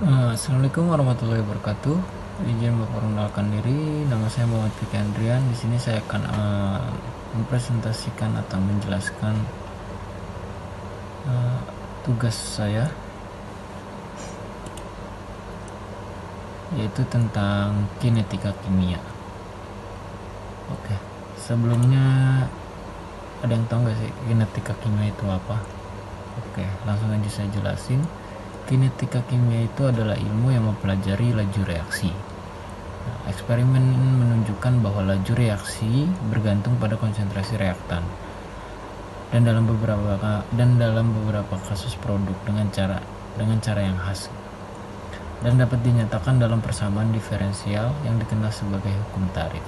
Assalamualaikum warahmatullahi wabarakatuh. Izin memperkenalkan diri, nama saya Muhammad Fikri Andrian. Di sini saya akan mempresentasikan atau menjelaskan tugas saya, yaitu tentang kinetika kimia. Oke, sebelumnya ada yang tahu nggak sih kinetika kimia itu apa? Oke, langsung aja saya jelasin. Kinetika kimia itu adalah ilmu yang mempelajari laju reaksi. Eksperimen menunjukkan bahwa laju reaksi bergantung pada konsentrasi reaktan dan dalam beberapa kasus produk dengan cara yang khas, dan dapat dinyatakan dalam persamaan diferensial yang dikenal sebagai hukum tarif.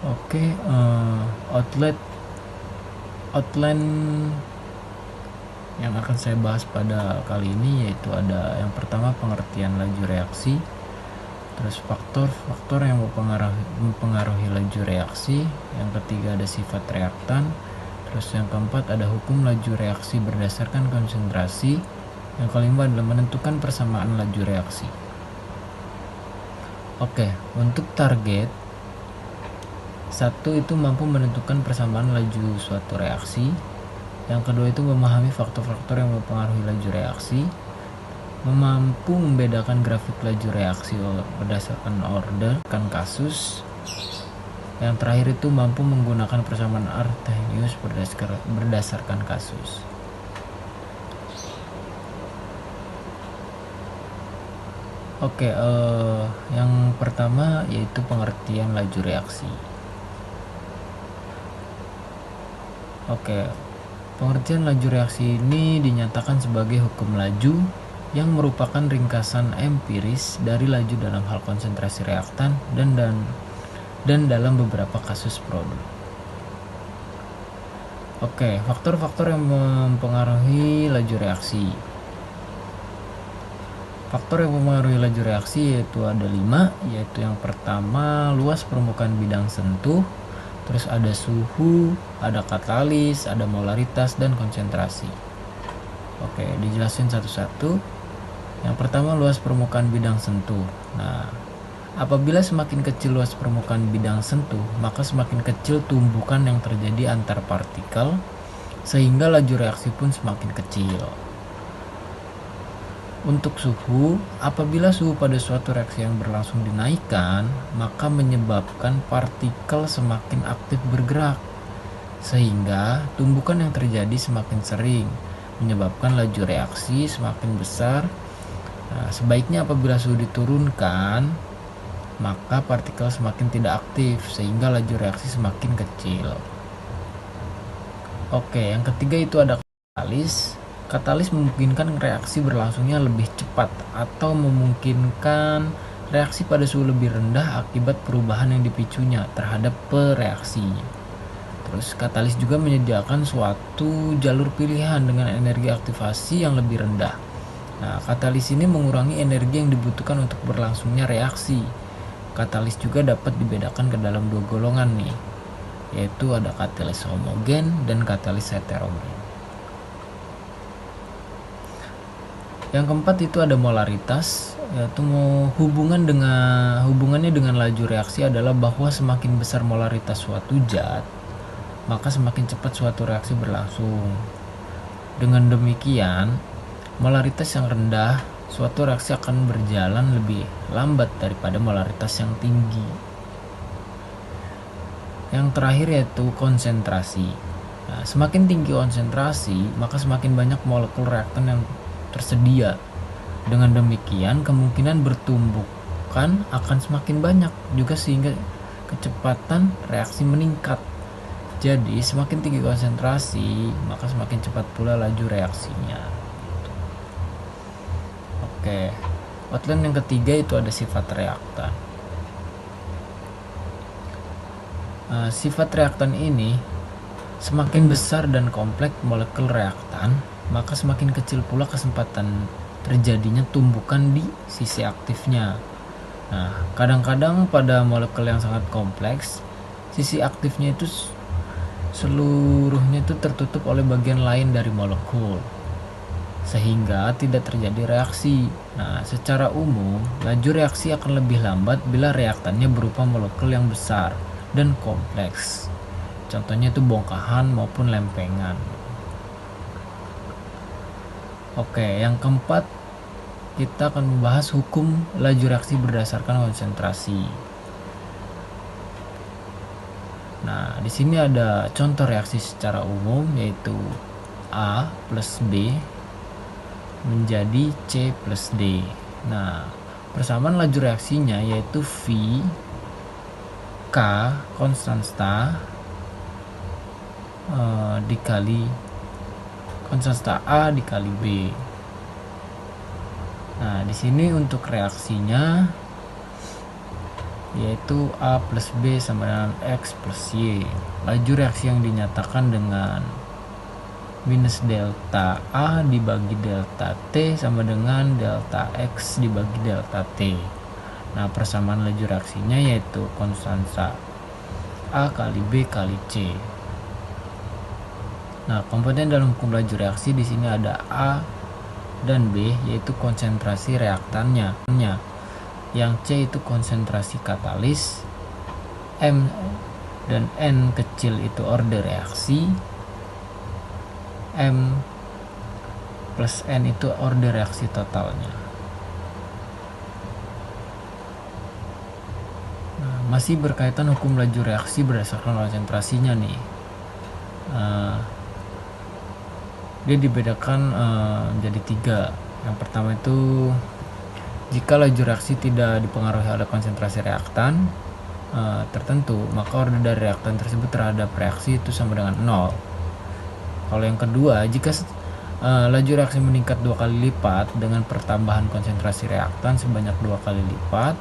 Oke, outline yang akan saya bahas pada kali ini yaitu ada yang pertama pengertian laju reaksi, terus faktor-faktor yang mempengaruhi laju reaksi, yang ketiga ada sifat reaktan, terus yang keempat ada hukum laju reaksi berdasarkan konsentrasi, yang kelima adalah menentukan persamaan laju reaksi. Oke, untuk target satu itu mampu menentukan persamaan laju suatu reaksi, yang kedua itu memahami faktor-faktor yang mempengaruhi laju reaksi, mampu membedakan grafik laju reaksi berdasarkan order kasus, yang terakhir itu mampu menggunakan persamaan Arrhenius berdasarkan kasus. Oke, yang pertama yaitu pengertian laju reaksi. Oke, pengertian laju reaksi ini dinyatakan sebagai hukum laju yang merupakan ringkasan empiris dari laju dalam hal konsentrasi reaktan dan dalam beberapa kasus produk. Oke, faktor-faktor yang mempengaruhi laju reaksi. Faktor yang mempengaruhi laju reaksi yaitu ada 5, yaitu yang pertama luas permukaan bidang sentuh, terus ada suhu, ada katalis, ada molaritas, dan konsentrasi. Oke, dijelasin satu-satu. Yang pertama luas permukaan bidang sentuh. Nah, apabila semakin kecil luas permukaan bidang sentuh, maka semakin kecil tumbukan yang terjadi antar partikel, sehingga laju reaksi pun semakin kecil. Untuk suhu, apabila suhu pada suatu reaksi yang berlangsung dinaikkan, maka menyebabkan partikel semakin aktif bergerak, sehingga tumbukan yang terjadi semakin sering, menyebabkan laju reaksi semakin besar. Nah, sebaiknya apabila suhu diturunkan, maka partikel semakin tidak aktif, sehingga laju reaksi semakin kecil. Oke, yang ketiga itu ada katalis. Katalis memungkinkan reaksi berlangsungnya lebih cepat atau memungkinkan reaksi pada suhu lebih rendah akibat perubahan yang dipicunya terhadap pereaksinya. Terus katalis juga menyediakan suatu jalur pilihan dengan energi aktivasi yang lebih rendah. Nah, katalis ini mengurangi energi yang dibutuhkan untuk berlangsungnya reaksi. Katalis juga dapat dibedakan ke dalam 2 golongan nih, yaitu ada katalis homogen dan katalis heterogen. Yang keempat itu ada molaritas, yaitu hubungannya dengan laju reaksi adalah bahwa semakin besar molaritas suatu zat, maka semakin cepat suatu reaksi berlangsung. Dengan demikian, molaritas yang rendah, suatu reaksi akan berjalan lebih lambat daripada molaritas yang tinggi. Yang terakhir yaitu konsentrasi. Nah, semakin tinggi konsentrasi, maka semakin banyak molekul reaktan yang tersedia. Dengan demikian, kemungkinan bertumbukan akan semakin banyak juga, sehingga kecepatan reaksi meningkat. Jadi, semakin tinggi konsentrasi, maka semakin cepat pula laju reaksinya. Oke, outline yang ketiga itu ada sifat reaktan. Sifat reaktan ini, semakin besar dan kompleks molekul reaktan, maka semakin kecil pula kesempatan terjadinya tumbukan di sisi aktifnya. Nah, kadang-kadang pada molekul yang sangat kompleks, sisi aktifnya itu seluruhnya itu tertutup oleh bagian lain dari molekul. sehingga tidak terjadi reaksi. Nah, secara umum, laju reaksi akan lebih lambat bila reaktannya berupa molekul yang besar dan kompleks. Contohnya itu bongkahan maupun lempengan. Oke, yang keempat, kita akan membahas hukum laju reaksi berdasarkan konsentrasi. Nah, di sini ada contoh reaksi secara umum, yaitu A plus B menjadi C plus D. Nah, persamaan laju reaksinya yaitu V K konstanta dikali konstanta A dikali B. Nah, di sini untuk reaksinya yaitu A plus B sama dengan X plus Y. Laju reaksi yang dinyatakan dengan minus delta A dibagi delta T sama dengan delta X dibagi delta T. Nah, persamaan laju reaksinya yaitu konstanta A kali B kali C. Nah, komponen dalam hukum laju reaksi di sini ada A dan B, yaitu konsentrasi reaktannya. Yang C itu konsentrasi katalis, M dan N kecil itu order reaksi, M plus N itu order reaksi totalnya. Nah, masih berkaitan hukum laju reaksi berdasarkan konsentrasinya nih. Dia dibedakan menjadi 3. Yang pertama itu jika laju reaksi tidak dipengaruhi oleh konsentrasi reaktan tertentu, maka order dari reaktan tersebut terhadap reaksi itu sama dengan 0. Kalau yang kedua, jika laju reaksi meningkat 2 kali lipat dengan pertambahan konsentrasi reaktan sebanyak 2 kali lipat,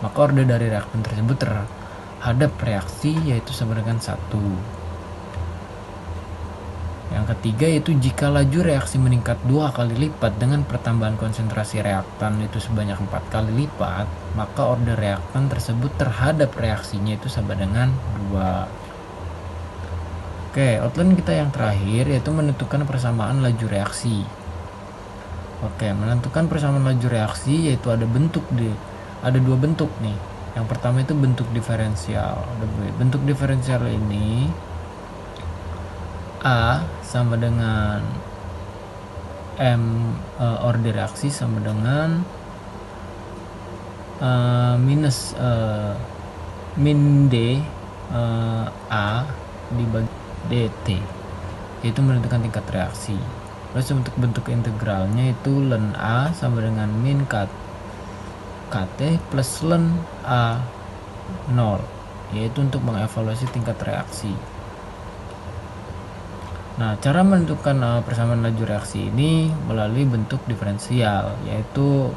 maka order dari reaktan tersebut terhadap reaksi yaitu sama dengan 1. Yang ketiga yaitu jika laju reaksi meningkat 2 kali lipat dengan pertambahan konsentrasi reaktan itu sebanyak 4 kali lipat, maka order reaktan tersebut terhadap reaksinya itu sama dengan 2. Oke, outline kita yang terakhir yaitu menentukan persamaan laju reaksi. Oke, menentukan persamaan laju reaksi yaitu ada 2 bentuk nih. Yang pertama itu bentuk diferensial. Bentuk diferensial ini A sama dengan M order reaksi sama dengan minus min D A dibagi dt, yaitu menentukan tingkat reaksi. Terus untuk bentuk integralnya itu ln A sama dengan min KT plus ln A 0, yaitu untuk mengevaluasi tingkat reaksi. Nah, cara menentukan persamaan laju reaksi ini melalui bentuk diferensial, yaitu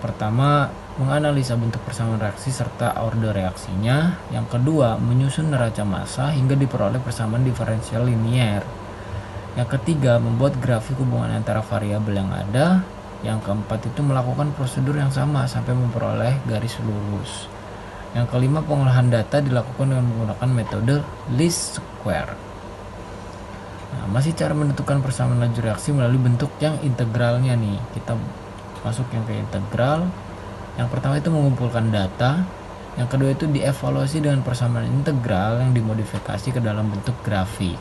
pertama menganalisa bentuk persamaan reaksi serta order reaksinya. Yang kedua, menyusun neraca massa hingga diperoleh persamaan diferensial linier. Yang ketiga, membuat grafik hubungan antara variabel yang ada. Yang keempat itu melakukan prosedur yang sama sampai memperoleh garis lurus. Yang kelima, pengolahan data dilakukan dengan menggunakan metode least square. Nah, masih cara menentukan persamaan laju reaksi melalui bentuk yang integralnya nih. Kita masuk yang ke integral. Yang pertama itu mengumpulkan data, yang kedua itu dievaluasi dengan persamaan integral yang dimodifikasi ke dalam bentuk grafik.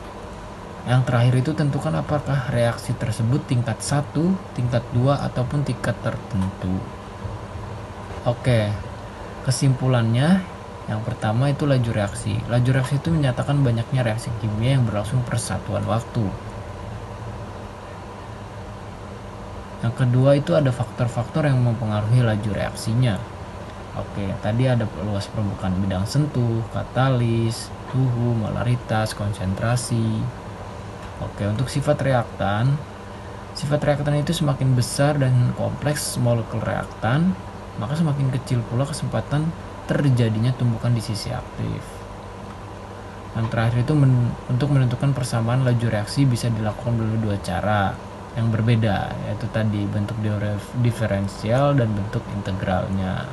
Yang terakhir itu tentukan apakah reaksi tersebut tingkat 1, tingkat 2, ataupun tingkat tertentu. Oke, kesimpulannya yang pertama itu laju reaksi. Laju reaksi itu menyatakan banyaknya reaksi kimia yang berlangsung per satuan waktu. Yang kedua itu ada faktor-faktor yang mempengaruhi laju reaksinya. Oke, tadi ada luas permukaan bidang sentuh, katalis, suhu, molaritas, konsentrasi. Oke, untuk sifat reaktan itu semakin besar dan kompleks molekul reaktan, maka semakin kecil pula kesempatan terjadinya tumbukan di sisi aktif. Yang terakhir itu untuk menentukan persamaan laju reaksi bisa dilakukan melalui 2 cara yang berbeda, yaitu tadi bentuk diferensial dan bentuk integralnya.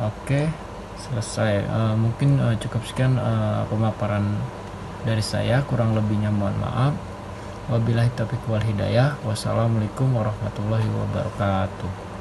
Oke, selesai. Mungkin cukup sekian pemaparan dari saya, kurang lebihnya mohon maaf. Wabillahi taufiq wal hidayah. Wassalamualaikum warahmatullahi wabarakatuh.